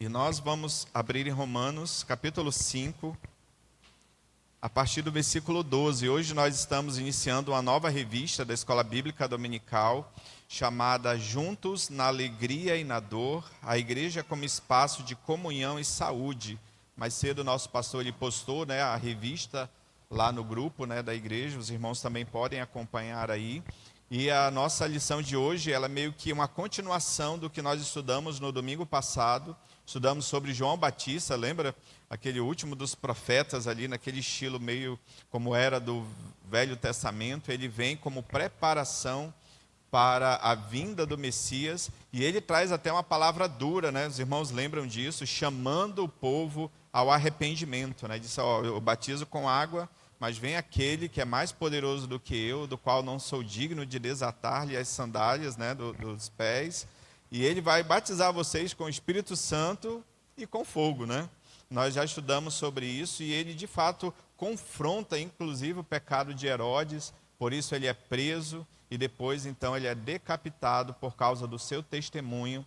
E nós vamos abrir em Romanos, capítulo 5, a partir do versículo 12. Hoje nós estamos iniciando uma nova revista da Escola Bíblica Dominical, chamada Juntos na Alegria e na Dor, a igreja como espaço de comunhão e saúde. Mais cedo o nosso pastor ele postou, a revista lá no grupo, da igreja, os irmãos também podem acompanhar aí. E a nossa lição de hoje, ela é meio que uma continuação do que nós estudamos no domingo passado. Estudamos sobre João Batista, lembra? Aquele último dos profetas ali, naquele estilo meio como era do Velho Testamento. Ele vem como preparação para a vinda do Messias. E ele traz até uma palavra dura, Os irmãos lembram disso, chamando o povo ao arrependimento, Ele disse, eu batizo com água, mas vem aquele que é mais poderoso do que eu, do qual não sou digno de desatar-lhe as sandálias dos pés. E ele vai batizar vocês com o Espírito Santo e com fogo, Nós já estudamos sobre isso e ele, de fato, confronta, inclusive, o pecado de Herodes. Por isso ele é preso e depois, então, ele é decapitado por causa do seu testemunho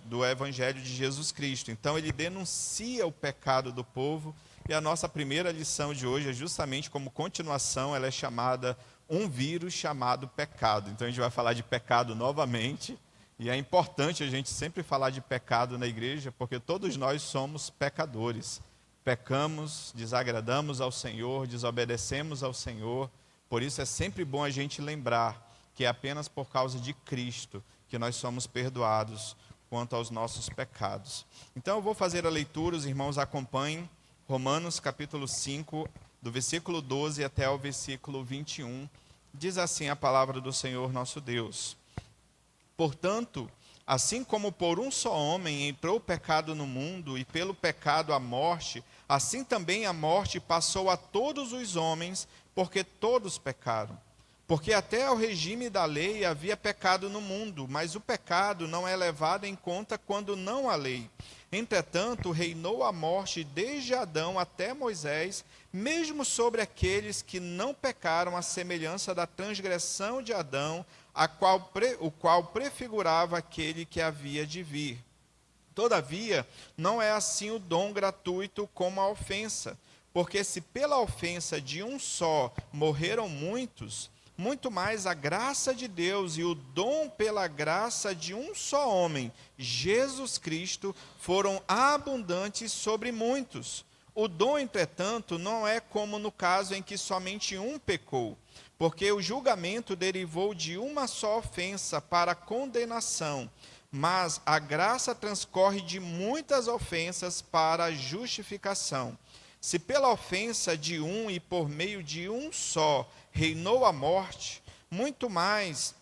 do Evangelho de Jesus Cristo. Então, ele denuncia o pecado do povo. E a nossa primeira lição de hoje é justamente como continuação, ela é chamada um vírus chamado pecado. Então a gente vai falar de pecado novamente, e é importante a gente sempre falar de pecado na igreja, porque todos nós somos pecadores. Pecamos, desagradamos ao Senhor, desobedecemos ao Senhor, por isso é sempre bom a gente lembrar que é apenas por causa de Cristo que nós somos perdoados quanto aos nossos pecados. Então eu vou fazer a leitura, os irmãos acompanhem. Romanos capítulo 5, do versículo 12 até o versículo 21, diz assim a palavra do Senhor nosso Deus. Portanto, assim como por um só homem entrou o pecado no mundo, e pelo pecado a morte, assim também a morte passou a todos os homens, porque todos pecaram. Porque até ao regime da lei havia pecado no mundo, mas o pecado não é levado em conta quando não há lei. Entretanto, reinou a morte desde Adão até Moisés, mesmo sobre aqueles que não pecaram à semelhança da transgressão de Adão, o qual prefigurava aquele que havia de vir. Todavia, não é assim o dom gratuito como a ofensa, porque se pela ofensa de um só morreram muitos, muito mais a graça de Deus e o dom pela graça de um só homem, Jesus Cristo, foram abundantes sobre muitos. O dom, entretanto, não é como no caso em que somente um pecou, porque o julgamento derivou de uma só ofensa para condenação, mas a graça transcorre de muitas ofensas para a justificação. Se pela ofensa de um e por meio de um só reinou a morte, muito mais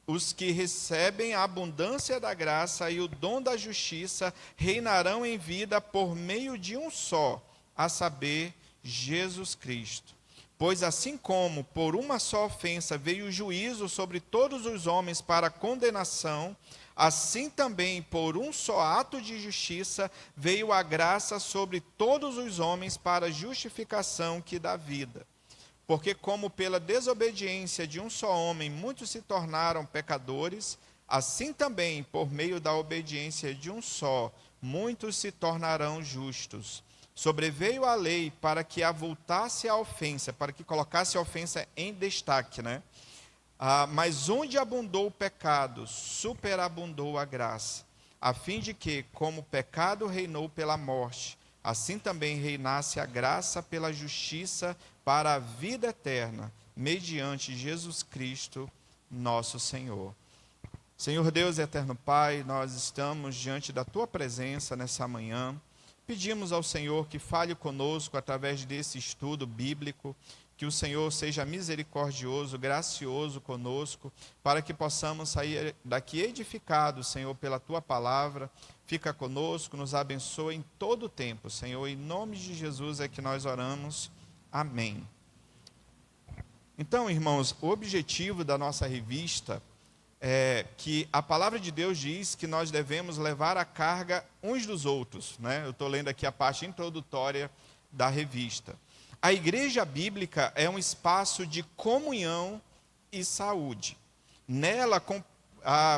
os que recebem a abundância da graça e o dom da justiça reinarão em vida por meio de um só, a saber, Jesus Cristo. Pois assim como por uma só ofensa veio o juízo sobre todos os homens para condenação, assim também por um só ato de justiça veio a graça sobre todos os homens para a justificação que dá vida. Porque como pela desobediência de um só homem muitos se tornaram pecadores, assim também por meio da obediência de um só, muitos se tornarão justos. Sobreveio a lei para que avultasse a ofensa, para que colocasse a ofensa em destaque, mas onde abundou o pecado, superabundou a graça, a fim de que, como o pecado reinou pela morte, assim também reinasse a graça pela justiça para a vida eterna, mediante Jesus Cristo, nosso Senhor. Senhor Deus e eterno Pai, nós estamos diante da Tua presença nessa manhã. Pedimos ao Senhor que fale conosco através desse estudo bíblico, que o Senhor seja misericordioso, gracioso conosco, para que possamos sair daqui edificados, Senhor, pela Tua palavra. Fica conosco, nos abençoa em todo o tempo, Senhor. Em nome de Jesus é que nós oramos. Amém. Então, irmãos, o objetivo da nossa revista é que a palavra de Deus diz que nós devemos levar a carga uns dos outros, Eu estou lendo aqui a parte introdutória da revista. A igreja bíblica é um espaço de comunhão e saúde. Nela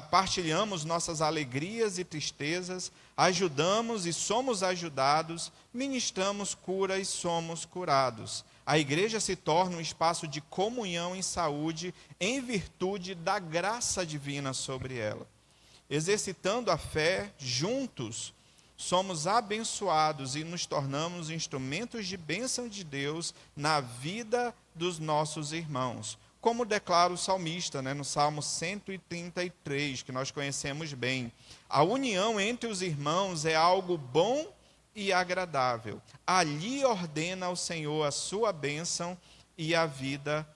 partilhamos nossas alegrias e tristezas, ajudamos e somos ajudados, ministramos cura e somos curados. A igreja se torna um espaço de comunhão em saúde, em virtude da graça divina sobre ela. Exercitando a fé, juntos, somos abençoados e nos tornamos instrumentos de bênção de Deus na vida dos nossos irmãos. Como declara o salmista, no Salmo 133, que nós conhecemos bem. A união entre os irmãos é algo bom e agradável. Ali ordena o Senhor a sua bênção e a vida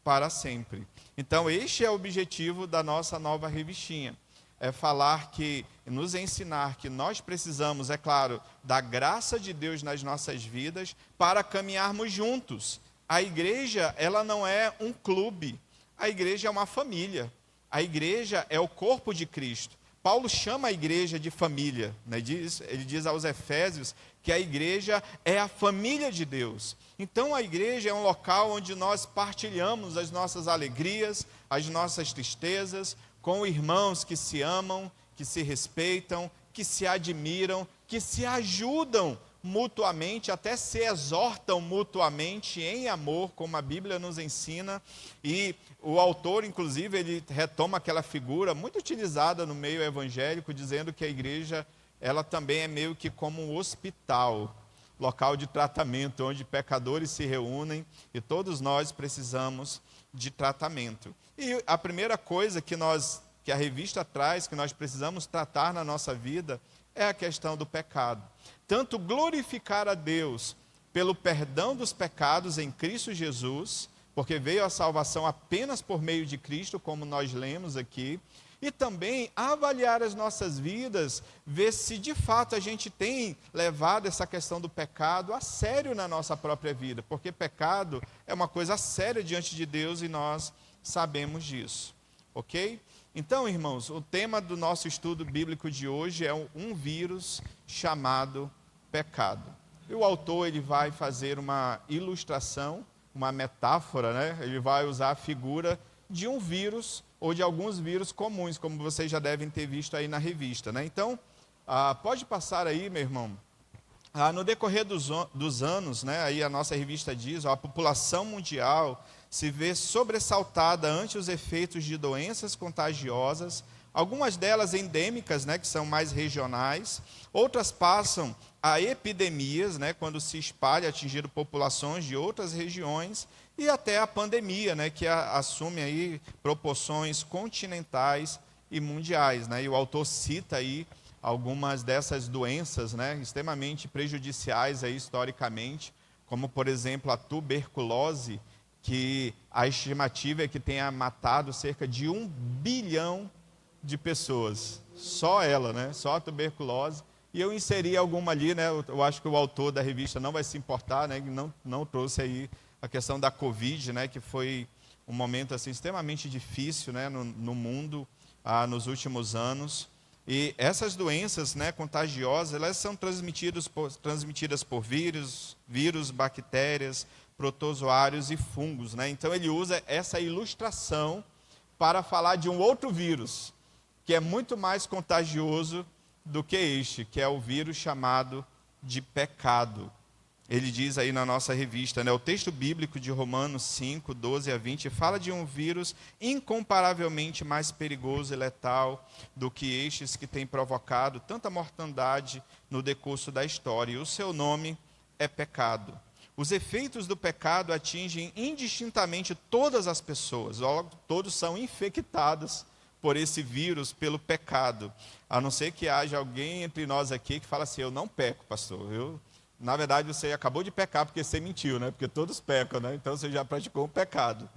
para sempre. Então, este é o objetivo da nossa nova revistinha. É falar que, nos ensinar que nós precisamos, é claro, da graça de Deus nas nossas vidas para caminharmos juntos. A igreja, ela não é um clube, a igreja é uma família. A igreja é o corpo de Cristo. Paulo chama a igreja de família, ele diz aos Efésios que a igreja é a família de Deus. Então a igreja é um local onde nós partilhamos as nossas alegrias, as nossas tristezas, com irmãos que se amam, que se respeitam, que se admiram, que se ajudam mutuamente, até se exortam mutuamente em amor, como a Bíblia nos ensina. E o autor, inclusive, ele retoma aquela figura muito utilizada no meio evangélico, dizendo que a igreja, ela também é meio que como um hospital, local de tratamento, onde pecadores se reúnem e todos nós precisamos de tratamento. E a primeira coisa que a revista traz, que nós precisamos tratar na nossa vida, é a questão do pecado. Tanto glorificar a Deus pelo perdão dos pecados em Cristo Jesus, porque veio a salvação apenas por meio de Cristo, como nós lemos aqui, e também avaliar as nossas vidas, ver se de fato a gente tem levado essa questão do pecado a sério na nossa própria vida, porque pecado é uma coisa séria diante de Deus e nós sabemos disso, ok? Então, irmãos, o tema do nosso estudo bíblico de hoje é um vírus chamado pecado. E o autor ele vai fazer uma ilustração, uma metáfora, Ele vai usar a figura de um vírus ou de alguns vírus comuns, como vocês já devem ter visto aí na revista, Então, pode passar aí, meu irmão. No decorrer dos anos, aí a nossa revista diz, a população mundial se vê sobressaltada ante os efeitos de doenças contagiosas, algumas delas endêmicas, que são mais regionais, outras passam a epidemias, quando se espalha, atingindo populações de outras regiões, e até a pandemia, que assume aí proporções continentais e mundiais, E o autor cita aí algumas dessas doenças, extremamente prejudiciais aí historicamente, como por exemplo a tuberculose, que a estimativa é que tenha matado cerca de 1 bilhão de pessoas. Só ela, só a tuberculose. E eu inseri alguma ali, eu acho que o autor da revista não vai se importar, não trouxe aí a questão da Covid, que foi um momento assim, extremamente difícil no mundo nos últimos anos. E essas doenças contagiosas, elas são transmitidas por vírus, bactérias, protozoários e fungos. Então ele usa essa ilustração para falar de um outro vírus, que é muito mais contagioso do que este, que é o vírus chamado de pecado. Ele diz aí na nossa revista, o texto bíblico de Romanos 5, 12 a 20, fala de um vírus incomparavelmente mais perigoso e letal do que estes que têm provocado tanta mortandade no decurso da história. E o seu nome é pecado. Os efeitos do pecado atingem indistintamente todas as pessoas, logo, todos são infectados por esse vírus, pelo pecado. A não ser que haja alguém entre nós aqui que fala assim, eu não peco, pastor, na verdade, você acabou de pecar porque você mentiu, Porque todos pecam, Então, você já praticou um pecado.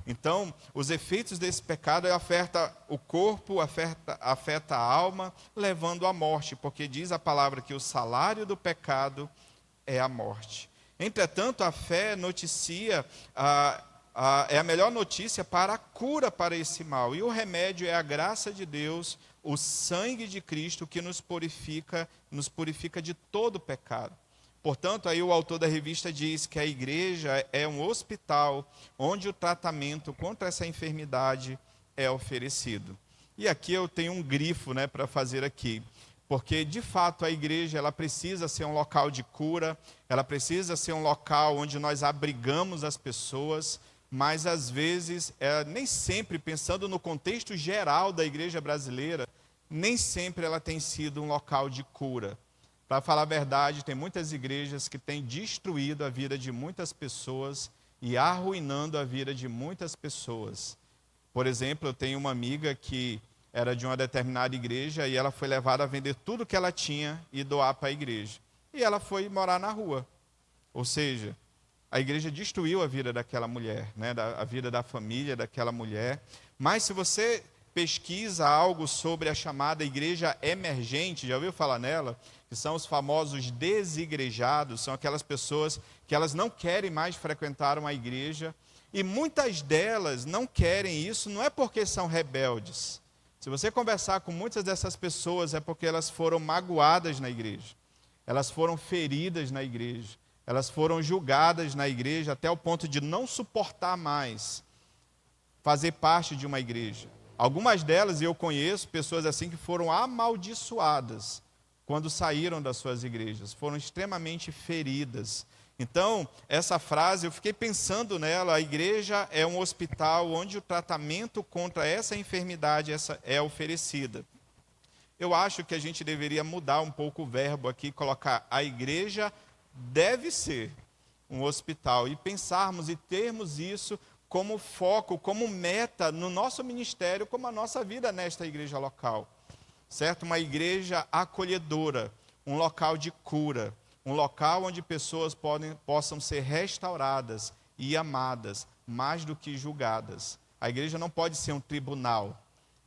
Então, os efeitos desse pecado afetam o corpo, afeta a alma, levando à morte, porque diz a palavra que o salário do pecado é a morte. Entretanto, a fé noticia, é a melhor notícia para a cura para esse mal. E o remédio é a graça de Deus, o sangue de Cristo que nos purifica de todo pecado. Portanto, aí o autor da revista diz que a igreja é um hospital onde o tratamento contra essa enfermidade é oferecido. E aqui eu tenho um grifo para fazer aqui. porque de fato a igreja ela precisa ser um local de cura, ela precisa ser um local onde nós abrigamos as pessoas, mas às vezes, nem sempre, pensando no contexto geral da igreja brasileira, nem sempre ela tem sido um local de cura. Para falar a verdade, tem muitas igrejas que têm destruído a vida de muitas pessoas e arruinando a vida de muitas pessoas. Por exemplo, eu tenho uma amiga que era de uma determinada igreja e ela foi levada a vender tudo que ela tinha e doar para a igreja. E ela foi morar na rua. Ou seja, a igreja destruiu a vida daquela mulher, né? A vida da família daquela mulher. Mas se você pesquisa algo sobre a chamada igreja emergente, já ouviu falar nela? Que são os famosos desigrejados, são aquelas pessoas que elas não querem mais frequentar uma igreja. E muitas delas não querem isso, não é porque são rebeldes. Se você conversar com muitas dessas pessoas, é porque elas foram magoadas na igreja. Elas foram feridas na igreja. Elas foram julgadas na igreja até o ponto de não suportar mais fazer parte de uma igreja. Algumas delas, e eu conheço pessoas assim que foram amaldiçoadas quando saíram das suas igrejas. Foram extremamente feridas. Então, essa frase, eu fiquei pensando nela, a igreja é um hospital onde o tratamento contra essa enfermidade é oferecida. Eu acho que a gente deveria mudar um pouco o verbo aqui, colocar a igreja deve ser um hospital e pensarmos e termos isso como foco, como meta no nosso ministério, como a nossa vida nesta igreja local. Certo? Uma igreja acolhedora, um local de cura, um local onde pessoas possam ser restauradas e amadas, mais do que julgadas. A igreja não pode ser um tribunal,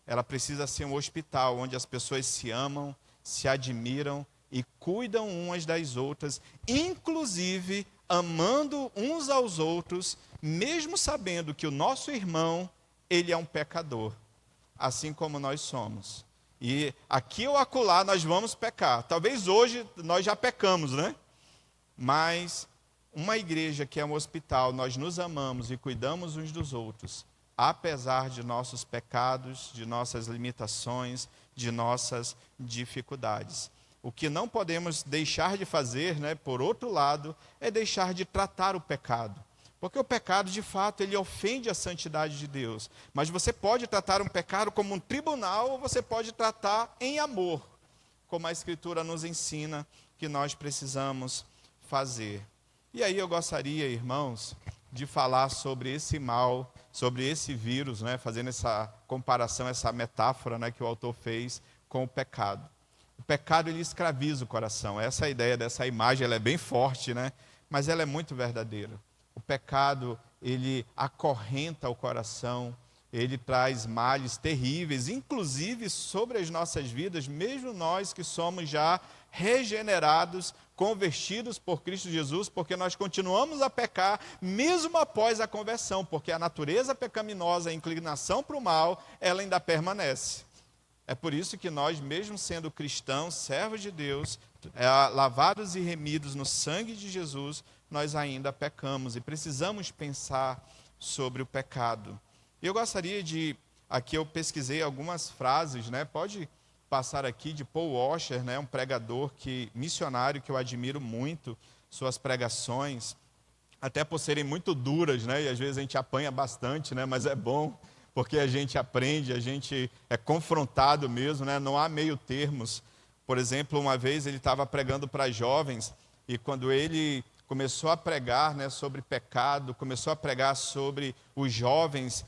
ela precisa ser um hospital, onde as pessoas se amam, se admiram e cuidam umas das outras, inclusive amando uns aos outros, mesmo sabendo que o nosso irmão, ele é um pecador, assim como nós somos. E aqui ou acolá nós vamos pecar. Talvez hoje nós já pecamos, né? Mas uma igreja que é um hospital, nós nos amamos e cuidamos uns dos outros, apesar de nossos pecados, de nossas limitações, de nossas dificuldades. O que não podemos deixar de fazer, né, por outro lado, é deixar de tratar o pecado. Porque o pecado, de fato, ele ofende a santidade de Deus. Mas você pode tratar um pecado como um tribunal, ou você pode tratar em amor, como a Escritura nos ensina que nós precisamos fazer. E aí eu gostaria, irmãos, de falar sobre esse mal, sobre esse vírus, né, fazendo essa comparação, essa metáfora, né, que o autor fez com o pecado. O pecado, ele escraviza o coração. Essa ideia dessa imagem, ela é bem forte, né, mas ela é muito verdadeira. O pecado, ele acorrenta o coração, ele traz males terríveis, inclusive sobre as nossas vidas, mesmo nós que somos já regenerados, convertidos por Cristo Jesus, porque nós continuamos a pecar, mesmo após a conversão, porque a natureza pecaminosa, a inclinação para o mal, ela ainda permanece. É por isso que nós, mesmo sendo cristãos, servos de Deus, lavados e remidos no sangue de Jesus, nós ainda pecamos e precisamos pensar sobre o pecado. Eu gostaria de, aqui eu pesquisei algumas frases, né? Pode passar aqui, de Paul Washer, né? Um pregador missionário que eu admiro muito, suas pregações, até por serem muito duras, né? E às vezes a gente apanha bastante, né? Mas é bom, porque a gente aprende, a gente é confrontado mesmo, né? Não há meio termos. Por exemplo, uma vez ele estava pregando para jovens, e quando ele começou a pregar, né, sobre pecado, começou a pregar sobre os jovens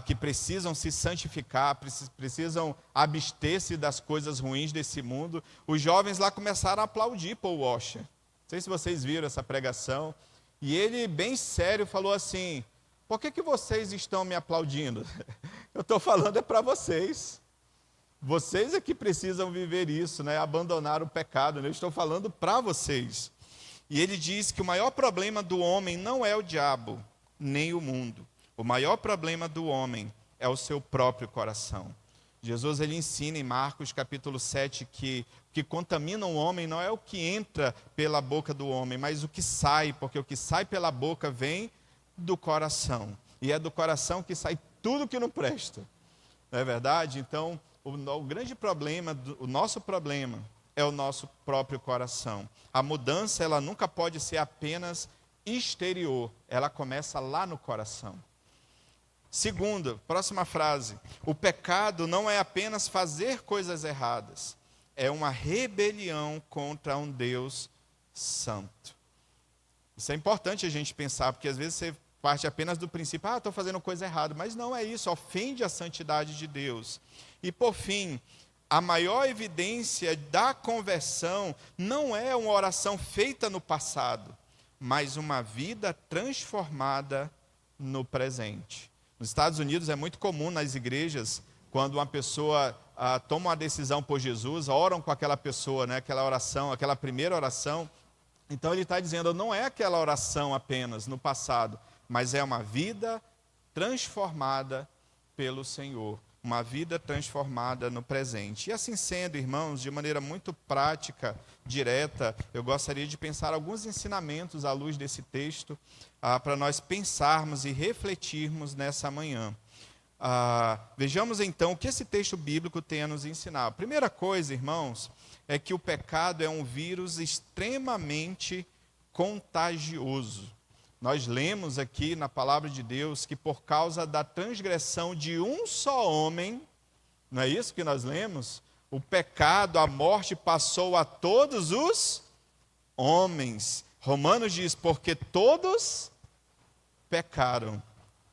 que precisam se santificar, precisam abster-se das coisas ruins desse mundo, os jovens lá começaram a aplaudir Paul Washer. Não sei se vocês viram essa pregação. E ele, bem sério, falou assim: por que vocês estão me aplaudindo? Eu estou falando é para vocês. Vocês é que precisam viver isso, né, abandonar o pecado. Né? Eu estou falando para vocês. E ele diz que o maior problema do homem não é o diabo, nem o mundo. O maior problema do homem é o seu próprio coração. Jesus, ele ensina em Marcos capítulo 7 que o que contamina o homem não é o que entra pela boca do homem, mas o que sai, porque o que sai pela boca vem do coração. E é do coração que sai tudo que não presta. Não é verdade? Então, o grande problema, o nosso problema, é o nosso próprio coração. A mudança, ela nunca pode ser apenas exterior, ela começa lá no coração. Segundo, próxima frase, o pecado não é apenas fazer coisas erradas, é uma rebelião contra um Deus santo. Isso é importante a gente pensar, porque às vezes você parte apenas do princípio, estou fazendo coisa errada, mas não é isso, ofende a santidade de Deus. E por fim, a maior evidência da conversão não é uma oração feita no passado, mas uma vida transformada no presente. Nos Estados Unidos é muito comum nas igrejas, quando uma pessoa toma uma decisão por Jesus, oram com aquela pessoa, né, aquela oração, aquela primeira oração. Então ele está dizendo, não é aquela oração apenas no passado, mas é uma vida transformada pelo Senhor. Uma vida transformada no presente. E assim sendo, irmãos, de maneira muito prática, direta, eu gostaria de pensar alguns ensinamentos à luz desse texto, para nós pensarmos e refletirmos nessa manhã. Vejamos então o que esse texto bíblico tem a nos ensinar. A primeira coisa, irmãos, é que o pecado é um vírus extremamente contagioso. Nós lemos aqui na palavra de Deus que por causa da transgressão de um só homem, não é isso que nós lemos? O pecado, a morte passou a todos os homens. Romanos diz, porque todos pecaram.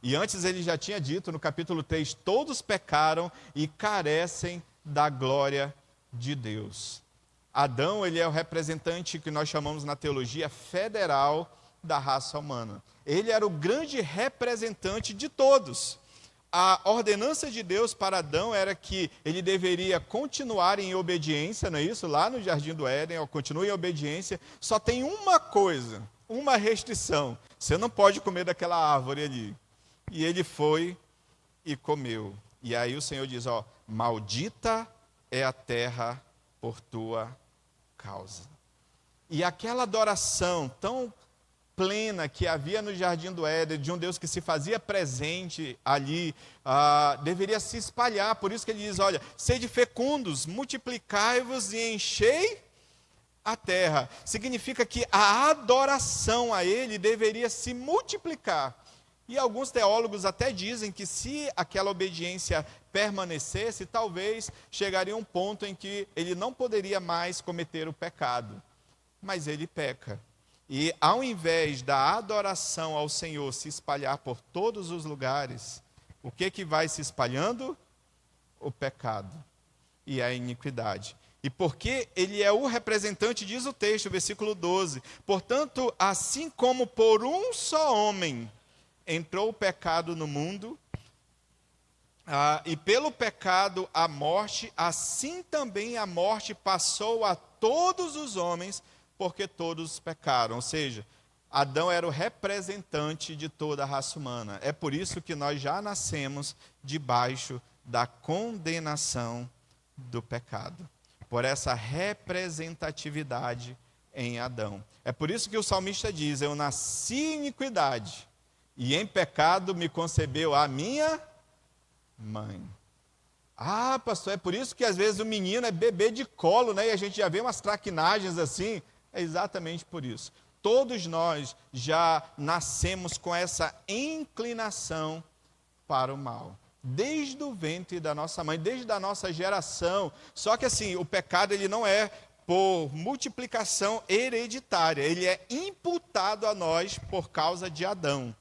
E antes ele já tinha dito no capítulo 3, todos pecaram e carecem da glória de Deus. Adão, ele é o representante que nós chamamos na teologia federal da raça humana. Ele era o grande representante de todos. A ordenança de Deus para Adão era que ele deveria continuar em obediência, não é isso? Lá no Jardim do Éden, continue em obediência. Só tem uma coisa, uma restrição. Você não pode comer daquela árvore ali. E ele foi e comeu. E aí o Senhor diz, maldita é a terra por tua causa. E aquela adoração tão plena que havia no Jardim do Éden, de um Deus que se fazia presente ali, deveria se espalhar. Por isso que ele diz, olha, sede fecundos, multiplicai-vos e enchei a terra. Significa que a adoração a ele deveria se multiplicar. E alguns teólogos até dizem que se aquela obediência permanecesse, talvez chegaria um ponto em que ele não poderia mais cometer o pecado. Mas ele peca. E ao invés da adoração ao Senhor se espalhar por todos os lugares, o que vai se espalhando? O pecado e a iniquidade. E porque ele é o representante, diz o texto, versículo 12, portanto, assim como por um só homem entrou o pecado no mundo, e pelo pecado a morte, assim também a morte passou a todos os homens, porque todos pecaram. Ou seja, Adão era o representante de toda a raça humana. É por isso que nós já nascemos debaixo da condenação do pecado. Por essa representatividade em Adão. É por isso que o salmista diz, eu nasci em iniquidade, e em pecado me concebeu a minha mãe. Pastor, é por isso que às vezes o menino é bebê de colo, né? E a gente já vê umas traquinagens assim. É exatamente por isso. Todos nós já nascemos com essa inclinação para o mal. Desde o ventre da nossa mãe, desde a nossa geração. Só que assim, o pecado ele não é por multiplicação hereditária. Ele é imputado a nós por causa de Adão.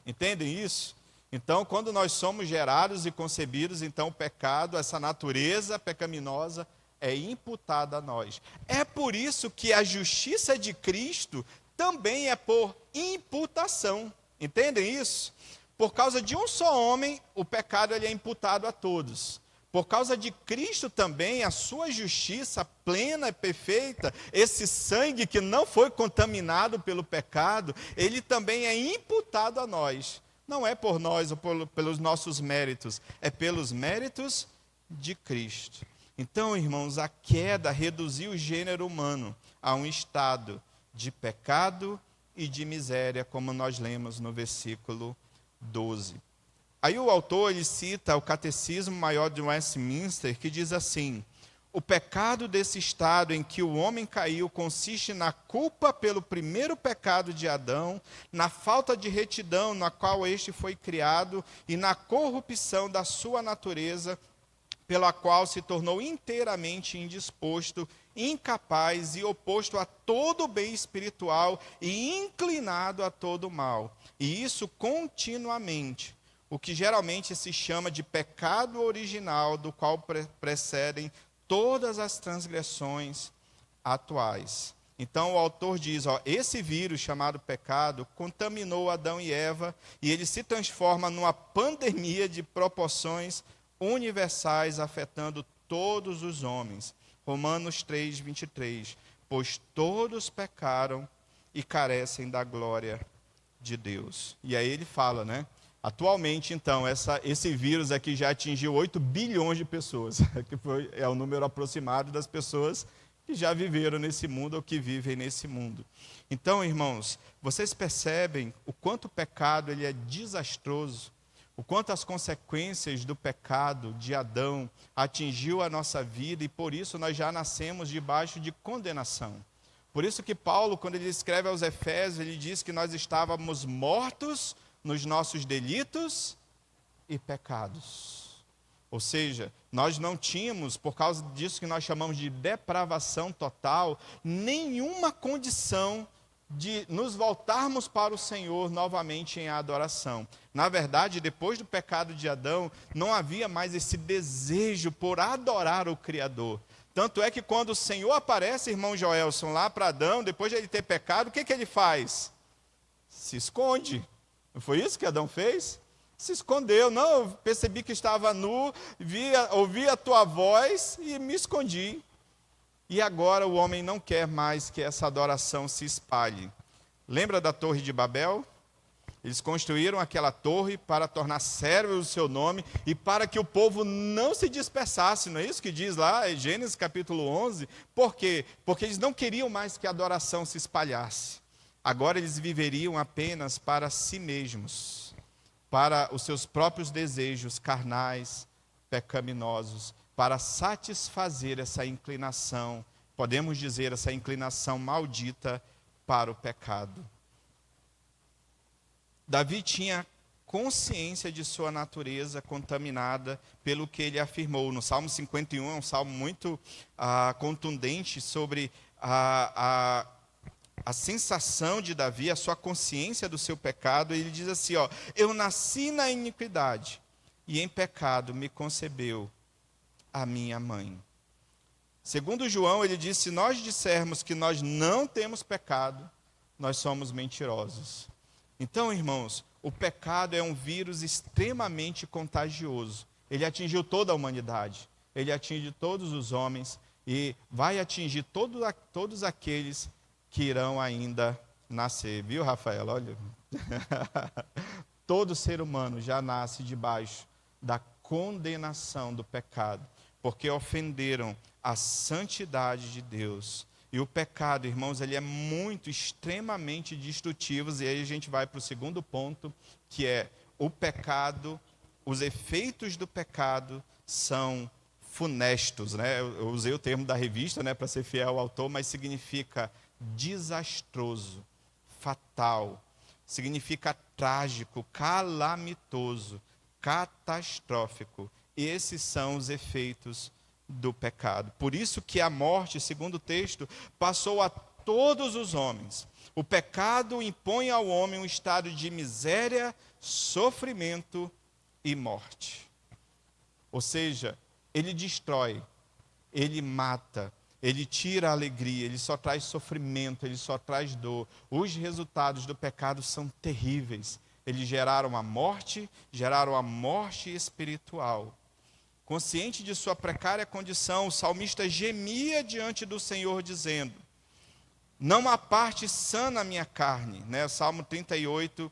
Entendem isso? Então, quando nós somos gerados e concebidos, então o pecado, essa natureza pecaminosa, é imputada a nós. É por isso que a justiça de Cristo também é por imputação. Entendem isso? Por causa de um só homem, o pecado ele é imputado a todos. Por causa de Cristo também, a sua justiça plena e perfeita, esse sangue que não foi contaminado pelo pecado, ele também é imputado a nós. Não é por nós ou pelos nossos méritos, é pelos méritos de Cristo. Então, irmãos, a queda reduziu o gênero humano a um estado de pecado e de miséria, como nós lemos no versículo 12. Aí o autor ele cita o Catecismo Maior de Westminster, que diz assim, O pecado desse estado em que o homem caiu consiste na culpa pelo primeiro pecado de Adão, na falta de retidão na qual este foi criado e na corrupção da sua natureza, pela qual se tornou inteiramente indisposto, incapaz e oposto a todo o bem espiritual e inclinado a todo o mal. E isso continuamente, o que geralmente se chama de pecado original, do qual precedem todas as transgressões atuais. Então o autor diz, esse vírus chamado pecado contaminou Adão e Eva e ele se transforma numa pandemia de proporções universais, afetando todos os homens. Romanos 3, 23. Pois todos pecaram e carecem da glória de Deus. E aí ele fala, Atualmente, então, esse vírus aqui já atingiu 8 bilhões de pessoas, que é o número aproximado das pessoas que já viveram nesse mundo ou que vivem nesse mundo. Então, irmãos, vocês percebem o quanto o pecado ele é desastroso, o quanto as consequências do pecado de Adão atingiu a nossa vida e por isso nós já nascemos debaixo de condenação. Por isso que Paulo, quando ele escreve aos Efésios, ele diz que nós estávamos mortos nos nossos delitos e pecados. Ou seja, nós não tínhamos, por causa disso que nós chamamos de depravação total, nenhuma condição de nos voltarmos para o Senhor novamente em adoração. Na verdade, depois do pecado de Adão, não havia mais esse desejo por adorar o Criador. Tanto é que quando o Senhor aparece, irmão Joelson, lá para Adão, depois de ele ter pecado, o que ele faz? Se esconde. Não foi isso que Adão fez? Se escondeu. Não, eu percebi que estava nu, ouvi a tua voz e me escondi. E agora o homem não quer mais que essa adoração se espalhe. Lembra da Torre de Babel? Eles construíram aquela torre para tornar célebre o seu nome e para que o povo não se dispersasse. Não é isso que diz lá em Gênesis capítulo 11? Por quê? Porque eles não queriam mais que a adoração se espalhasse. Agora eles viveriam apenas para si mesmos, para os seus próprios desejos carnais, pecaminosos, para satisfazer essa inclinação, podemos dizer, essa inclinação maldita para o pecado. Davi tinha consciência de sua natureza contaminada pelo que ele afirmou. No Salmo 51, é um salmo muito contundente sobre a sensação de Davi, a sua consciência do seu pecado. Ele diz assim, eu nasci na iniquidade e em pecado me concebeu a minha mãe. Segundo João, ele diz, se nós dissermos que nós não temos pecado, nós somos mentirosos. Então, irmãos, o pecado é um vírus extremamente contagioso. Ele atingiu toda a humanidade, ele atinge todos os homens e vai atingir todos aqueles que irão ainda nascer. Viu, Rafael? Olha, todo ser humano já nasce debaixo da condenação do pecado, porque ofenderam a santidade de Deus. E o pecado, irmãos, ele é muito, extremamente destrutivo. E aí a gente vai para o segundo ponto, que é o pecado, os efeitos do pecado são funestos, Eu usei o termo da revista, para ser fiel ao autor, mas significa desastroso, fatal, significa trágico, calamitoso, catastrófico. Esses são os efeitos do pecado. Por isso que a morte, segundo o texto, passou a todos os homens. O pecado impõe ao homem um estado de miséria, sofrimento e morte. Ou seja, ele destrói, ele mata, ele tira a alegria, ele só traz sofrimento, ele só traz dor. Os resultados do pecado são terríveis. Eles geraram a morte espiritual. Consciente de sua precária condição, o salmista gemia diante do Senhor, dizendo, não há parte sã na minha carne. Salmo 38,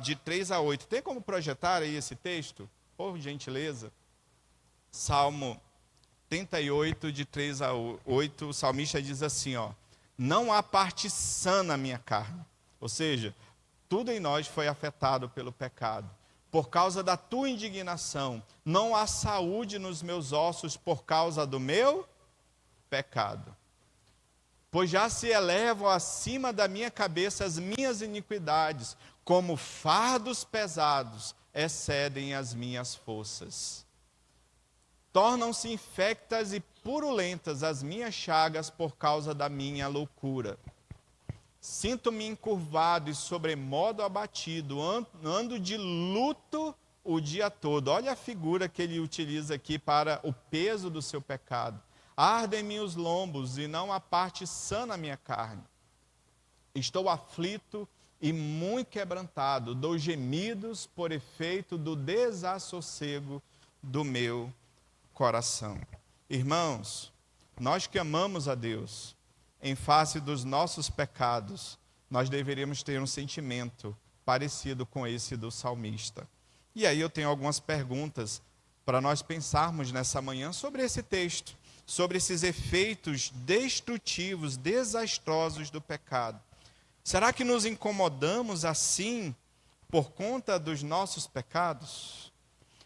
de 3 a 8. Tem como projetar aí esse texto? Por gentileza. Salmo 38, de 3 a 8, o salmista diz assim, não há parte sã na minha carne. Ou seja, tudo em nós foi afetado pelo pecado. por causa da tua indignação. Não há saúde nos meus ossos por causa do meu pecado. Pois já se elevam acima da minha cabeça as minhas iniquidades, como fardos pesados excedem as minhas forças. Tornam-se infectas e purulentas as minhas chagas por causa da minha loucura. Sinto-me encurvado e sobremodo abatido, ando de luto o dia todo. Olha a figura que ele utiliza aqui para o peso do seu pecado. Ardem-me os lombos e não há parte sã na minha carne. Estou aflito e muito quebrantado, dou gemidos por efeito do desassossego do meu coração. Irmãos, nós que amamos a Deus, em face dos nossos pecados, nós deveríamos ter um sentimento parecido com esse do salmista. E aí eu tenho algumas perguntas para nós pensarmos nessa manhã sobre esse texto, sobre esses efeitos destrutivos, desastrosos do pecado. Será que nos incomodamos assim por conta dos nossos pecados?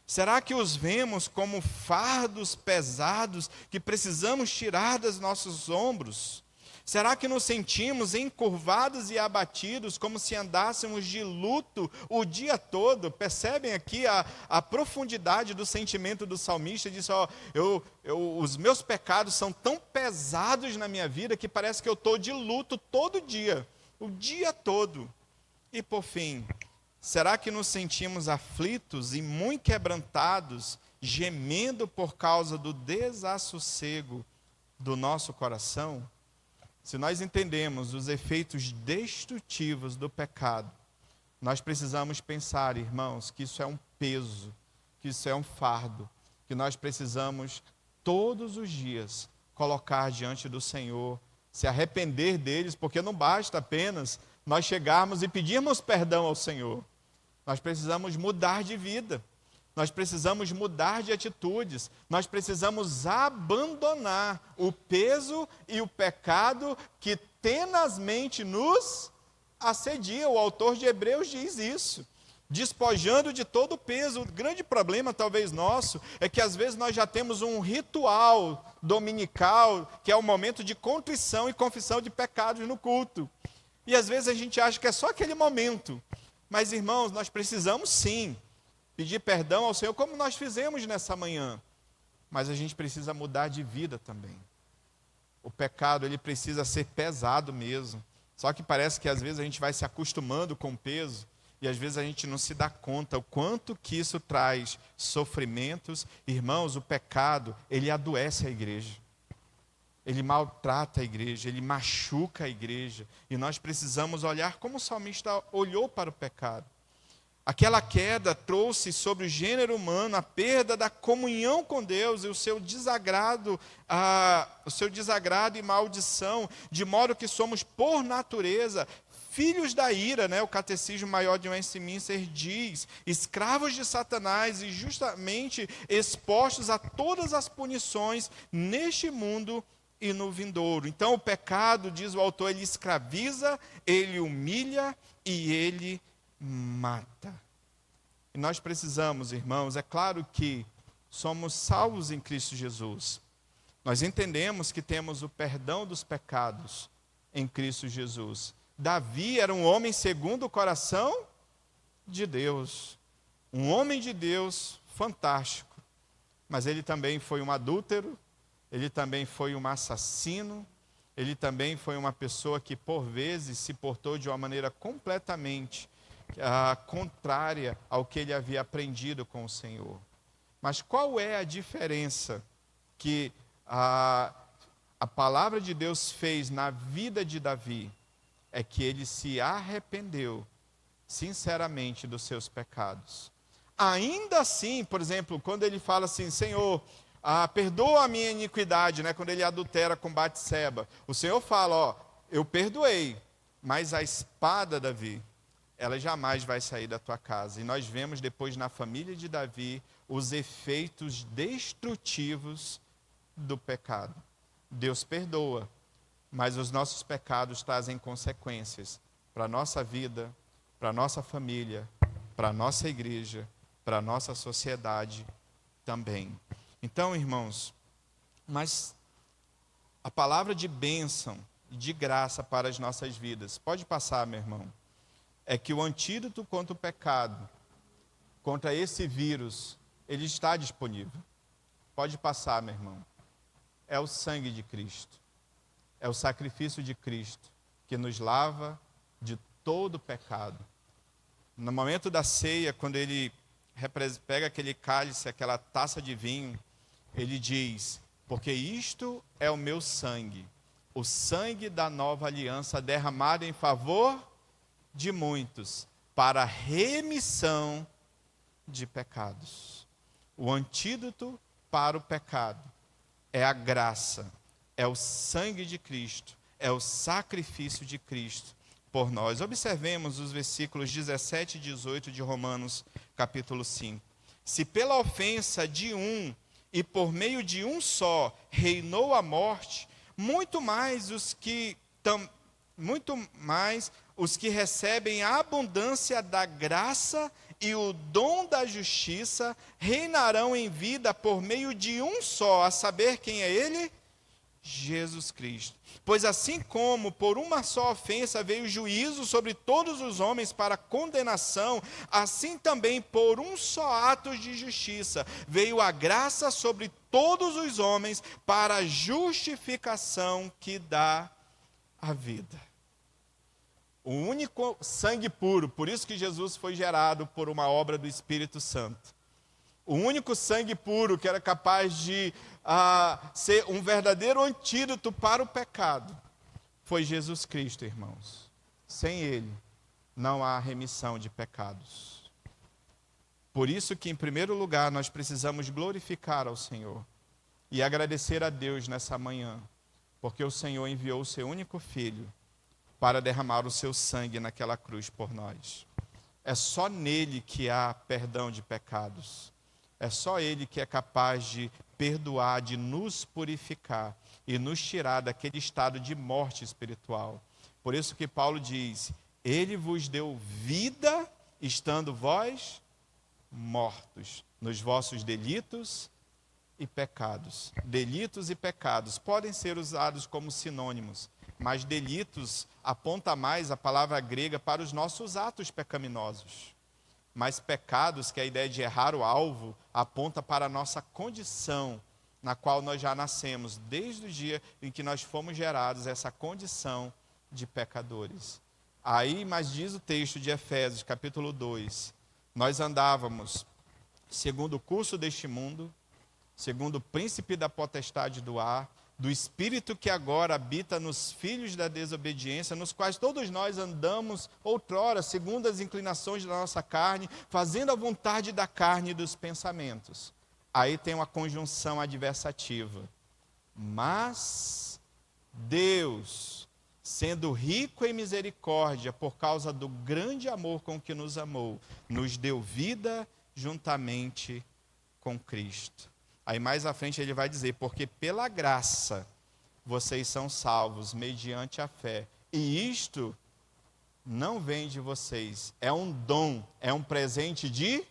Será que os vemos como fardos pesados que precisamos tirar dos nossos ombros? Será que nos sentimos encurvados e abatidos como se andássemos de luto o dia todo? Percebem aqui a profundidade do sentimento do salmista? Ele diz, os meus pecados são tão pesados na minha vida que parece que eu estou de luto todo dia. O dia todo. E por fim, será que nos sentimos aflitos e muito quebrantados, gemendo por causa do desassossego do nosso coração? Se nós entendemos os efeitos destrutivos do pecado, nós precisamos pensar, irmãos, que isso é um peso, que isso é um fardo, que nós precisamos todos os dias colocar diante do Senhor, se arrepender deles, porque não basta apenas nós chegarmos e pedirmos perdão ao Senhor. Nós precisamos mudar de vida, nós precisamos mudar de atitudes, nós precisamos abandonar o peso e o pecado que tenazmente nos assedia. O autor de Hebreus diz isso, despojando de todo o peso. O grande problema, talvez nosso, é que às vezes nós já temos um ritual dominical, que é o momento de contrição e confissão de pecados no culto. E às vezes a gente acha que é só aquele momento. Mas, irmãos, nós precisamos sim pedir perdão ao Senhor, como nós fizemos nessa manhã. Mas a gente precisa mudar de vida também. O pecado, ele precisa ser pesado mesmo. Só que parece que às vezes a gente vai se acostumando com o peso, e às vezes a gente não se dá conta o quanto que isso traz sofrimentos. Irmãos, o pecado, ele adoece a igreja. Ele maltrata a igreja, ele machuca a igreja. E nós precisamos olhar como o salmista olhou para o pecado. Aquela queda trouxe sobre o gênero humano a perda da comunhão com Deus e o seu desagrado e maldição, de modo que somos, por natureza, filhos da ira, né? O Catecismo Maior de Westminster diz, escravos de Satanás e justamente expostos a todas as punições neste mundo e no vindouro. Então o pecado, diz o autor, ele escraviza, ele humilha e ele mata. E nós precisamos, irmãos, é claro que somos salvos em Cristo Jesus. Nós entendemos que temos o perdão dos pecados em Cristo Jesus. Davi era um homem segundo o coração de Deus. Um homem de Deus fantástico. Mas ele também foi um adúltero, ele também foi um assassino, ele também foi uma pessoa que por vezes se portou de uma maneira completamente contrária ao que ele havia aprendido com o Senhor. Mas qual é a diferença que a palavra de Deus fez na vida de Davi? É que ele se arrependeu sinceramente dos seus pecados. Ainda assim, por exemplo, quando ele fala assim, Senhor, perdoa a minha iniquidade, né? Quando ele adultera com Batseba, o Senhor fala, eu perdoei, mas a espada, Davi, ela jamais vai sair da tua casa. E nós vemos depois na família de Davi os efeitos destrutivos do pecado. Deus perdoa, mas os nossos pecados trazem consequências para a nossa vida, para a nossa família para a nossa igreja, para a nossa sociedade também. Então, irmãos, mas a palavra de bênção e de graça para as nossas vidas, pode passar, meu irmão, é que o antídoto contra o pecado, contra esse vírus, ele está disponível. Pode passar, meu irmão. É o sangue de Cristo. É o sacrifício de Cristo que nos lava de todo pecado. No momento da ceia, quando ele pega aquele cálice, aquela taça de vinho, ele diz: porque isto é o meu sangue, o sangue da nova aliança derramado em favor de muitos, para a remissão de pecados. O antídoto para o pecado é a graça, é o sangue de Cristo, é o sacrifício de Cristo por nós. Observemos os versículos 17 e 18 de Romanos, capítulo 5. Se pela ofensa de um e por meio de um só reinou a morte, muito mais os que recebem a abundância da graça e o dom da justiça reinarão em vida por meio de um só, a saber quem é ele? Jesus Cristo. Pois assim como por uma só ofensa veio o juízo sobre todos os homens para condenação, assim também por um só ato de justiça veio a graça sobre todos os homens para a justificação que dá a vida. O único sangue puro, por isso que Jesus foi gerado por uma obra do Espírito Santo. O único sangue puro que era capaz de ser um verdadeiro antídoto para o pecado foi Jesus Cristo, irmãos. Sem Ele, não há remissão de pecados. Por isso que, em primeiro lugar, nós precisamos glorificar ao Senhor e agradecer a Deus nessa manhã, porque o Senhor enviou o seu único Filho para derramar o seu sangue naquela cruz por nós. É só nele que há perdão de pecados. É só Ele que é capaz de perdoar, de nos purificar e nos tirar daquele estado de morte espiritual. Por isso que Paulo diz: Ele vos deu vida, estando vós mortos nos vossos delitos e pecados. Delitos e pecados podem ser usados como sinônimos, mas delitos aponta mais a palavra grega para os nossos atos pecaminosos. Mas pecados, que é a ideia de errar o alvo, aponta para a nossa condição, na qual nós já nascemos, desde o dia em que nós fomos gerados, essa condição de pecadores. Aí, mas diz o texto de Efésios, capítulo 2, nós andávamos segundo o curso deste mundo, segundo o príncipe da potestade do ar, do espírito que agora habita nos filhos da desobediência, nos quais todos nós andamos outrora, segundo as inclinações da nossa carne, fazendo a vontade da carne e dos pensamentos. Aí tem uma conjunção adversativa. Mas Deus, sendo rico em misericórdia, por causa do grande amor com que nos amou, nos deu vida juntamente com Cristo. Aí mais à frente ele vai dizer: porque pela graça vocês são salvos mediante a fé. E isto não vem de vocês, é um dom, é um presente de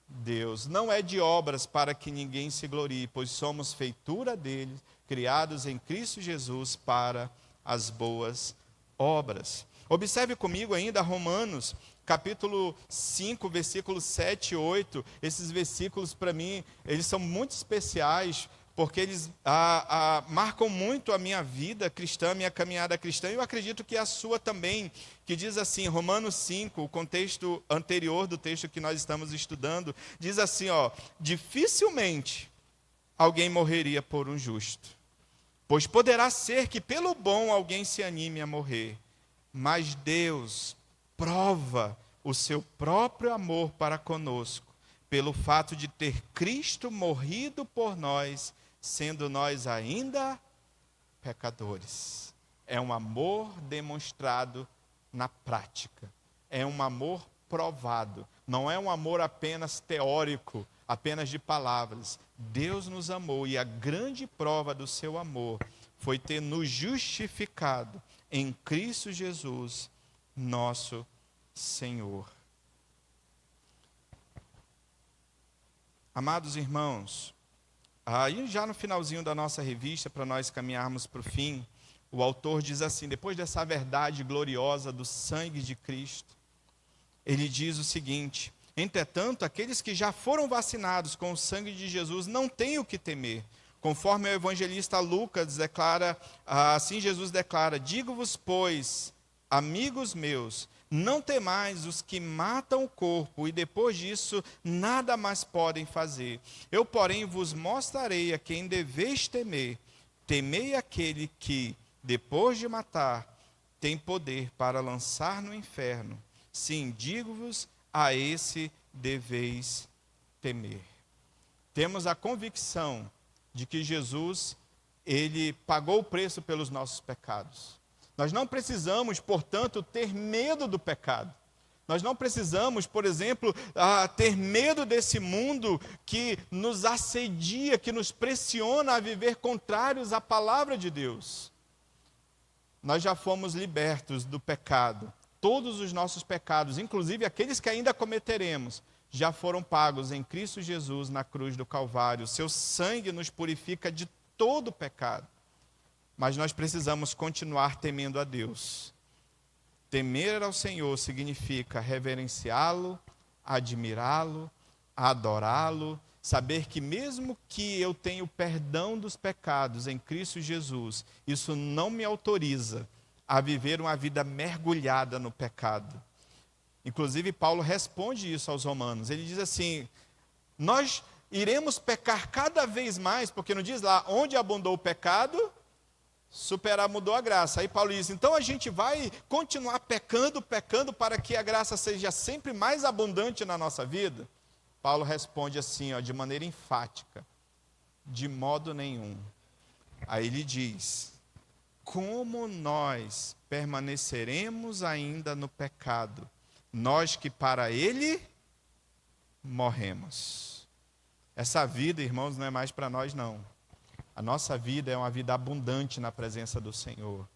Deus. Não é de obras para que ninguém se glorie, pois somos feitura dele, criados em Cristo Jesus para as boas obras. Observe comigo ainda Romanos, capítulo 5, versículos 7 e 8. Esses versículos, para mim, eles são muito especiais, porque eles marcam muito a minha vida cristã, a minha caminhada cristã, e eu acredito que a sua também, que diz assim, Romanos 5, o contexto anterior do texto que nós estamos estudando, diz assim, dificilmente alguém morreria por um justo, pois poderá ser que pelo bom alguém se anime a morrer, mas Deus prova o seu próprio amor para conosco, pelo fato de ter Cristo morrido por nós, sendo nós ainda pecadores. É um amor demonstrado na prática. É um amor provado. Não é um amor apenas teórico, apenas de palavras. Deus nos amou e a grande prova do seu amor foi ter nos justificado em Cristo Jesus, nosso Senhor. Amados irmãos, aí já no finalzinho da nossa revista, para nós caminharmos para o fim, o autor diz assim, depois dessa verdade gloriosa do sangue de Cristo, ele diz o seguinte: entretanto, aqueles que já foram vacinados com o sangue de Jesus não têm o que temer. Conforme o evangelista Lucas declara, assim Jesus declara: digo-vos, pois, amigos meus, não temais os que matam o corpo, e depois disso nada mais podem fazer. Eu, porém, vos mostrarei a quem deveis temer. Temei aquele que, depois de matar, tem poder para lançar no inferno. Sim, digo-vos, a esse deveis temer. Temos a convicção de que Jesus, ele pagou o preço pelos nossos pecados. Nós não precisamos, portanto, ter medo do pecado. Nós não precisamos, por exemplo, ter medo desse mundo que nos assedia, que nos pressiona a viver contrários à palavra de Deus. Nós já fomos libertos do pecado. Todos os nossos pecados, inclusive aqueles que ainda cometeremos, já foram pagos em Cristo Jesus na cruz do Calvário. Seu sangue nos purifica de todo pecado. Mas nós precisamos continuar temendo a Deus. Temer ao Senhor significa reverenciá-lo, admirá-lo, adorá-lo, saber que mesmo que eu tenha o perdão dos pecados em Cristo Jesus, isso não me autoriza a viver uma vida mergulhada no pecado. Inclusive, Paulo responde isso aos romanos. Ele diz assim, nós iremos pecar cada vez mais, porque não diz lá, onde abundou o pecado, superabundou a graça. Aí Paulo diz, então a gente vai continuar pecando para que a graça seja sempre mais abundante na nossa vida? Paulo responde assim, de maneira enfática, de modo nenhum. Aí ele diz, como nós permaneceremos ainda no pecado, nós que para ele morremos? Essa vida, irmãos, não é mais para nós, não. A nossa vida é uma vida abundante na presença do Senhor.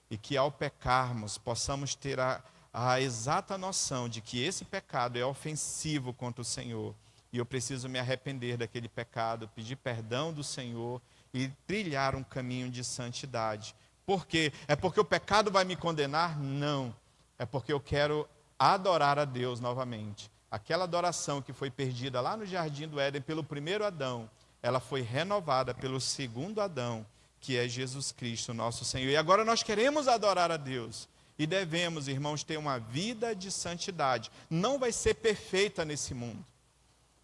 E que ao pecarmos, possamos ter a exata noção de que esse pecado é ofensivo contra o Senhor. E eu preciso me arrepender daquele pecado, pedir perdão do Senhor e trilhar um caminho de santidade. Por quê? É porque o pecado vai me condenar? Não. É porque eu quero adorar a Deus novamente. Aquela adoração que foi perdida lá no Jardim do Éden pelo primeiro Adão, ela foi renovada pelo segundo Adão, que é Jesus Cristo, nosso Senhor. E agora nós queremos adorar a Deus. E devemos, irmãos, ter uma vida de santidade. Não vai ser perfeita nesse mundo.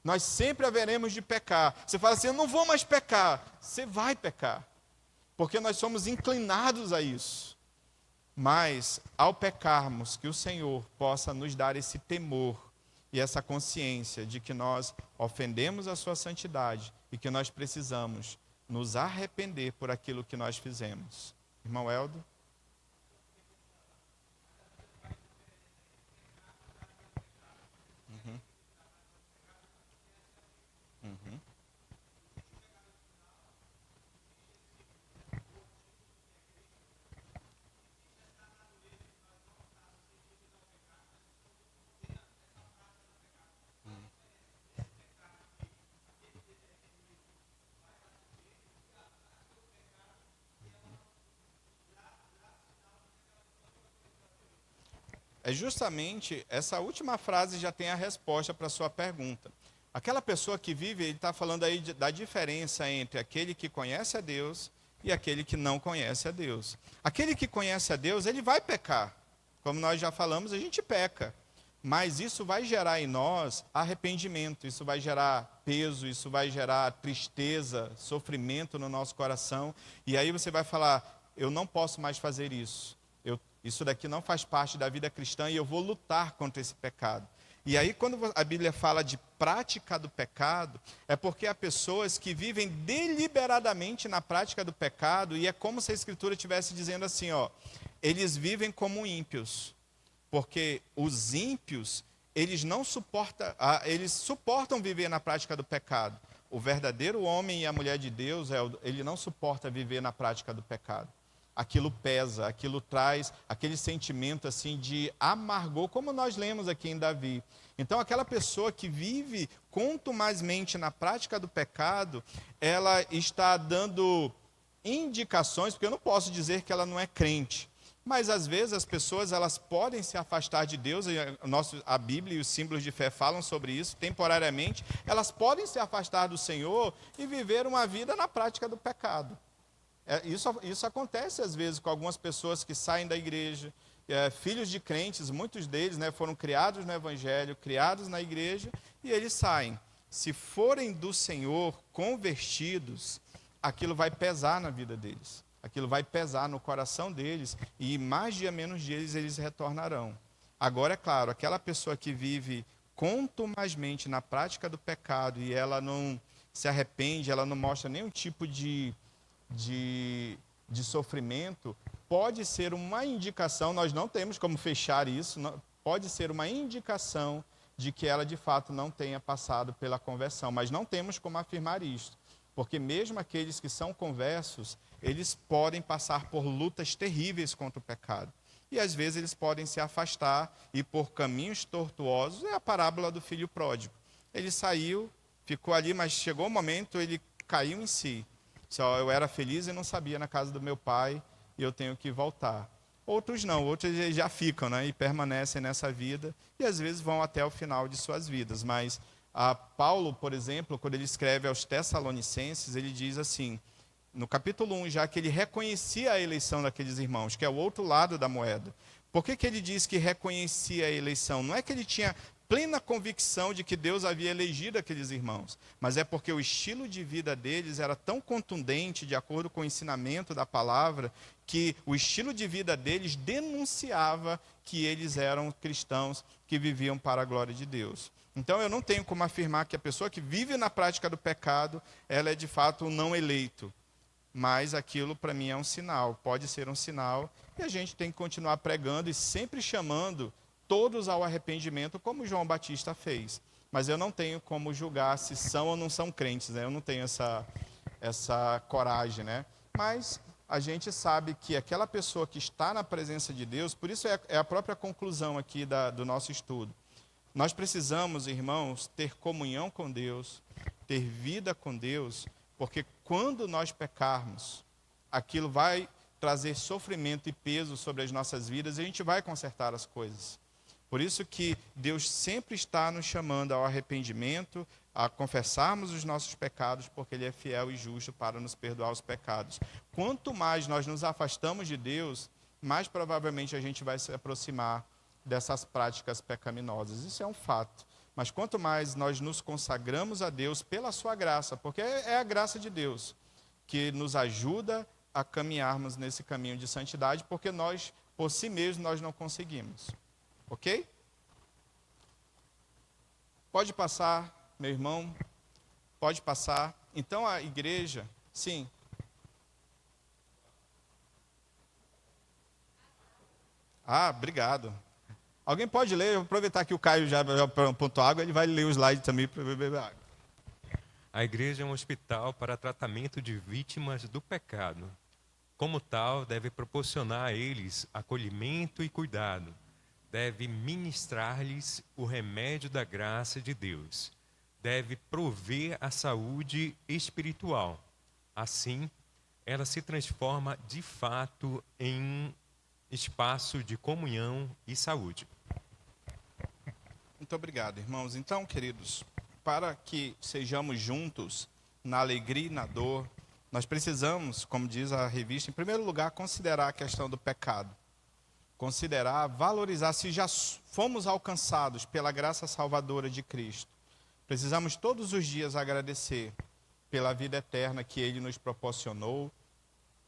Nós sempre haveremos de pecar. Você fala assim, eu não vou mais pecar. Você vai pecar. Porque nós somos inclinados a isso. Mas, ao pecarmos, que o Senhor possa nos dar esse temor e essa consciência de que nós ofendemos a sua santidade e que nós precisamos nos arrepender por aquilo que nós fizemos. Irmão Eldo? Uhum. Uhum. É justamente essa última frase já tem a resposta para a sua pergunta. Aquela pessoa que vive, ele está falando aí da diferença entre aquele que conhece a Deus e aquele que não conhece a Deus. Aquele que conhece a Deus, ele vai pecar. Como nós já falamos, a gente peca. Mas isso vai gerar em nós arrependimento, isso vai gerar peso, isso vai gerar tristeza, sofrimento no nosso coração. E aí você vai falar, eu não posso mais fazer isso. Isso daqui não faz parte da vida cristã e eu vou lutar contra esse pecado. E aí, quando a Bíblia fala de prática do pecado, é porque há pessoas que vivem deliberadamente na prática do pecado, e é como se a Escritura estivesse dizendo assim, eles vivem como ímpios, porque os ímpios, eles suportam viver na prática do pecado. O verdadeiro homem e a mulher de Deus, ele não suporta viver na prática do pecado. aquilo pesa, aquilo traz aquele sentimento assim de amargor, como nós lemos aqui em Davi. Então, aquela pessoa que vive contumazmente na prática do pecado, ela está dando indicações, porque eu não posso dizer que ela não é crente, mas às vezes as pessoas elas podem se afastar de Deus, e a Bíblia e os símbolos de fé falam sobre isso, temporariamente, elas podem se afastar do Senhor e viver uma vida na prática do pecado. Isso acontece às vezes com algumas pessoas que saem da igreja, filhos de crentes, muitos deles foram criados no Evangelho, criados na igreja, e eles saem. Se forem do Senhor, convertidos, aquilo vai pesar na vida deles, aquilo vai pesar no coração deles, e mais dia menos dias eles retornarão. Agora, é claro, aquela pessoa que vive contumazmente na prática do pecado, e ela não se arrepende, ela não mostra nenhum tipo de sofrimento, pode ser uma indicação, nós não temos como fechar isso, pode ser uma indicação de que ela de fato não tenha passado pela conversão, mas não temos como afirmar isto, porque mesmo aqueles que são conversos, eles podem passar por lutas terríveis contra o pecado, e às vezes eles podem se afastar e por caminhos tortuosos. É a parábola do filho pródigo, ele saiu, ficou ali, mas chegou o momento, ele caiu em si. Só eu era feliz e não sabia na casa do meu pai e eu tenho que voltar. Outros não, outros já ficam e permanecem nessa vida e às vezes vão até o final de suas vidas. Mas Paulo, por exemplo, quando ele escreve aos Tessalonicenses, ele diz assim, no capítulo 1, já que ele reconhecia a eleição daqueles irmãos, que é o outro lado da moeda. Por que ele diz que reconhecia a eleição? Não é que ele tinha plena convicção de que Deus havia elegido aqueles irmãos, mas é porque o estilo de vida deles era tão contundente, de acordo com o ensinamento da palavra, que o estilo de vida deles denunciava que eles eram cristãos que viviam para a glória de Deus. Então eu não tenho como afirmar que a pessoa que vive na prática do pecado, ela é de fato um não eleito, mas aquilo para mim é um sinal, pode ser um sinal, e a gente tem que continuar pregando e sempre chamando todos ao arrependimento, como João Batista fez. Mas eu não tenho como julgar se são ou não são crentes, eu não tenho essa coragem, Mas a gente sabe que aquela pessoa que está na presença de Deus, por isso é a própria conclusão aqui do nosso estudo. Nós precisamos, irmãos, ter comunhão com Deus, ter vida com Deus, porque quando nós pecarmos, aquilo vai trazer sofrimento e peso sobre as nossas vidas e a gente vai consertar as coisas. Por isso que Deus sempre está nos chamando ao arrependimento, a confessarmos os nossos pecados, porque Ele é fiel e justo para nos perdoar os pecados. Quanto mais nós nos afastamos de Deus, mais provavelmente a gente vai se aproximar dessas práticas pecaminosas. Isso é um fato. Mas quanto mais nós nos consagramos a Deus pela sua graça, porque é a graça de Deus que nos ajuda a caminharmos nesse caminho de santidade, porque nós, por si mesmos, nós não conseguimos. Ok? Pode passar, meu irmão. Pode passar. Então a igreja, sim. Obrigado. Alguém pode ler? Eu vou aproveitar que o Caio já apontou água, ele vai ler o slide também para beber água. A igreja é um hospital para tratamento de vítimas do pecado. Como tal, deve proporcionar a eles acolhimento e cuidado. Deve ministrar-lhes o remédio da graça de Deus. Deve prover a saúde espiritual. Assim, ela se transforma de fato em um espaço de comunhão e saúde. Muito obrigado, irmãos. Então, queridos, para que sejamos juntos na alegria e na dor, nós precisamos, como diz a revista, em primeiro lugar, considerar a questão do pecado. Considerar, valorizar, se já fomos alcançados pela graça salvadora de Cristo. Precisamos todos os dias agradecer pela vida eterna que Ele nos proporcionou,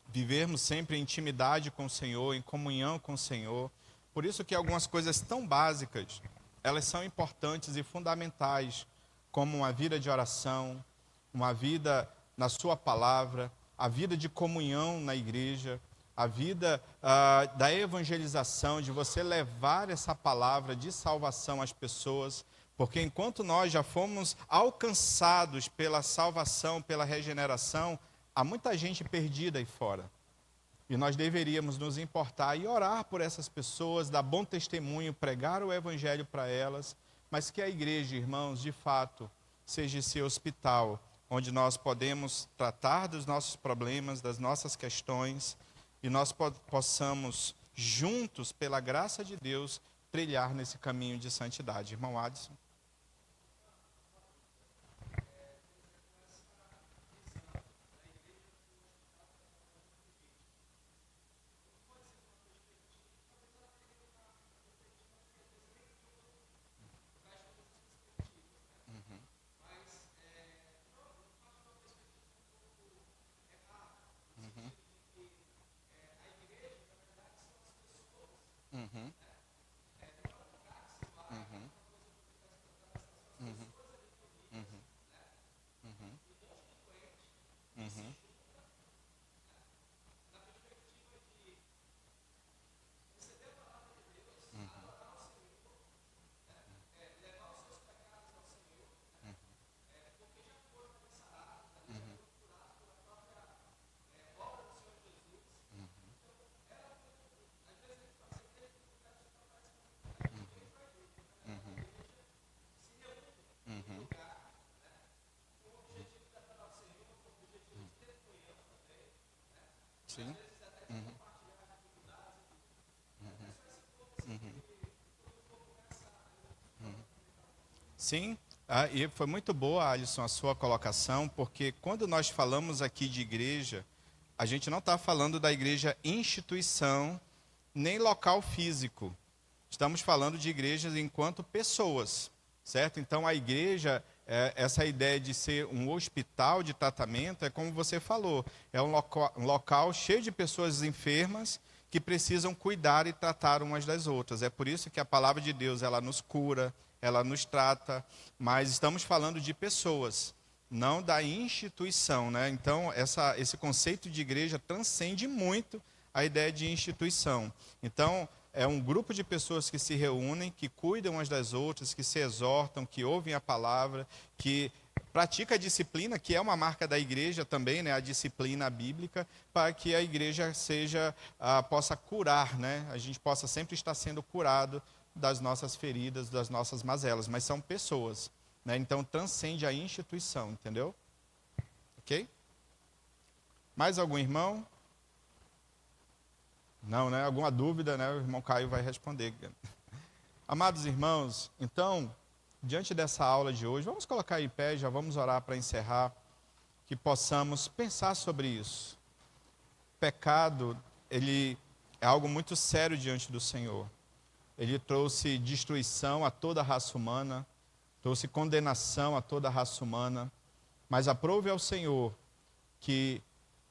vivermos sempre em intimidade com o Senhor, em comunhão com o Senhor. Por isso que algumas coisas tão básicas, elas são importantes e fundamentais, como uma vida de oração, uma vida na sua palavra, a vida de comunhão na igreja, a vida da evangelização, de você levar essa palavra de salvação às pessoas, porque enquanto nós já fomos alcançados pela salvação, pela regeneração, há muita gente perdida aí fora. E nós deveríamos nos importar e orar por essas pessoas, dar bom testemunho, pregar o evangelho para elas, mas que a igreja, irmãos, de fato, seja esse hospital onde nós podemos tratar dos nossos problemas, das nossas questões, e nós possamos, juntos, pela graça de Deus, trilhar nesse caminho de santidade. Irmão Adson. Uhum. Uhum. Uhum. Uhum. Uhum. Uhum. Uhum. Sim. Uhum. Uhum. Sim, e foi muito boa, Alisson, a sua colocação, porque quando nós falamos aqui de igreja, a gente não está falando da igreja instituição, nem local físico. Estamos falando de igrejas enquanto pessoas, certo? Então, a igreja, essa ideia de ser um hospital de tratamento, é como você falou, é um local cheio de pessoas enfermas que precisam cuidar e tratar umas das outras. É por isso que a palavra de Deus, ela nos cura, ela nos trata, mas estamos falando de pessoas, não da instituição, né? Então, esse conceito de igreja transcende muito a ideia de instituição. Então, é um grupo de pessoas que se reúnem, que cuidam umas das outras, que se exortam, que ouvem a palavra, que pratica a disciplina, que é uma marca da igreja também, né? A disciplina bíblica, para que a igreja possa curar, né? A gente possa sempre estar sendo curado das nossas feridas, das nossas mazelas, mas são pessoas, né? Então transcende a instituição, entendeu? Ok? Mais algum irmão? Não, né? Alguma dúvida, né? O irmão Caio vai responder. Amados irmãos, então, diante dessa aula de hoje, vamos colocar em pé, já vamos orar para encerrar, que possamos pensar sobre isso. Pecado, ele é algo muito sério diante do Senhor. Ele trouxe destruição a toda a raça humana, trouxe condenação a toda a raça humana, mas aprove ao Senhor que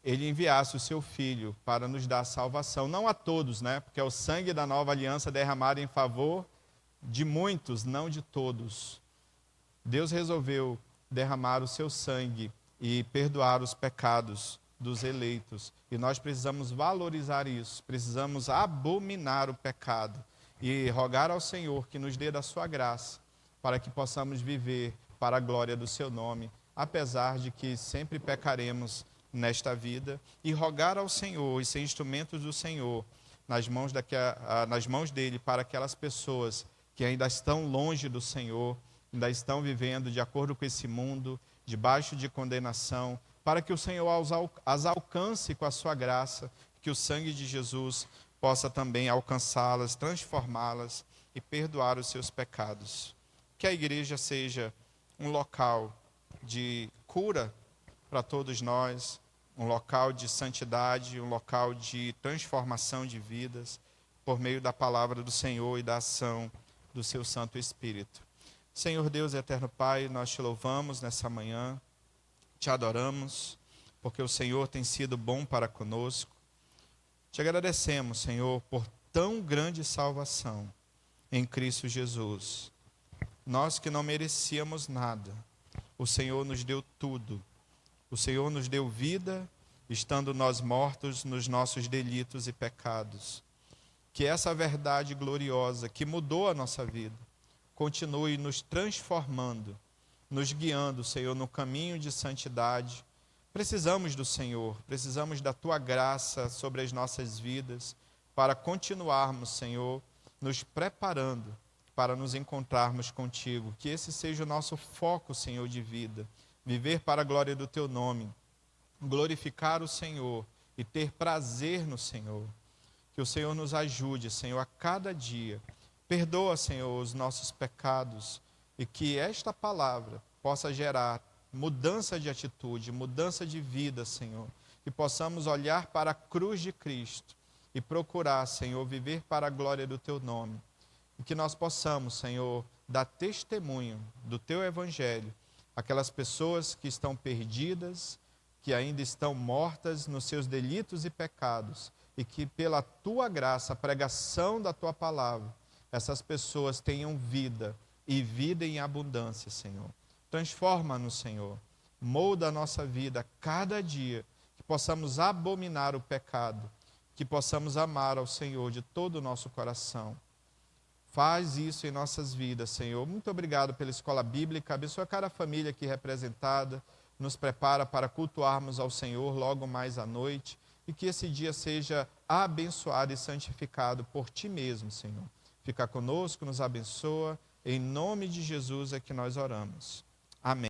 Ele enviasse o seu Filho para nos dar salvação, não a todos, né? Porque é o sangue da nova aliança derramado em favor de muitos, não de todos. Deus resolveu derramar o seu sangue e perdoar os pecados dos eleitos, e nós precisamos valorizar isso, precisamos abominar o pecado, e rogar ao Senhor que nos dê da sua graça, para que possamos viver para a glória do seu nome, apesar de que sempre pecaremos nesta vida, e rogar ao Senhor e ser instrumentos do Senhor nas mãos dele para aquelas pessoas que ainda estão longe do Senhor, ainda estão vivendo de acordo com esse mundo, debaixo de condenação, para que o Senhor as alcance com a sua graça, que o sangue de Jesus possa também alcançá-las, transformá-las e perdoar os seus pecados. Que a igreja seja um local de cura para todos nós, um local de santidade, um local de transformação de vidas, por meio da palavra do Senhor e da ação do seu Santo Espírito. Senhor Deus e eterno Pai, nós te louvamos nessa manhã, te adoramos, porque o Senhor tem sido bom para conosco. Te agradecemos, Senhor, por tão grande salvação em Cristo Jesus. Nós que não merecíamos nada, o Senhor nos deu tudo. O Senhor nos deu vida, estando nós mortos nos nossos delitos e pecados. Que essa verdade gloriosa que mudou a nossa vida continue nos transformando, nos guiando, Senhor, no caminho de santidade, Precisamos do Senhor, precisamos da Tua graça sobre as nossas vidas, para continuarmos, Senhor, nos preparando para nos encontrarmos contigo. Que esse seja o nosso foco, Senhor, de vida. Viver para a glória do Teu nome, glorificar o Senhor e ter prazer no Senhor. Que o Senhor nos ajude, Senhor, a cada dia. Perdoa, Senhor, os nossos pecados e que esta palavra possa gerar mudança de atitude, mudança de vida, Senhor. Que possamos olhar para a cruz de Cristo e procurar, Senhor, viver para a glória do Teu nome. E que nós possamos, Senhor, dar testemunho do Teu Evangelho àquelas pessoas que estão perdidas, que ainda estão mortas nos seus delitos e pecados, e que pela Tua graça, a pregação da Tua palavra, essas pessoas tenham vida, e vida em abundância, Senhor. Transforma-nos, Senhor. Molda a nossa vida cada dia, que possamos abominar o pecado, que possamos amar ao Senhor de todo o nosso coração. Faz isso em nossas vidas, Senhor. Muito obrigado pela escola bíblica. Abençoa cada família aqui representada. Nos prepara para cultuarmos ao Senhor logo mais à noite. E que esse dia seja abençoado e santificado por Ti mesmo, Senhor. Fica conosco, nos abençoa. Em nome de Jesus é que nós oramos. Amém.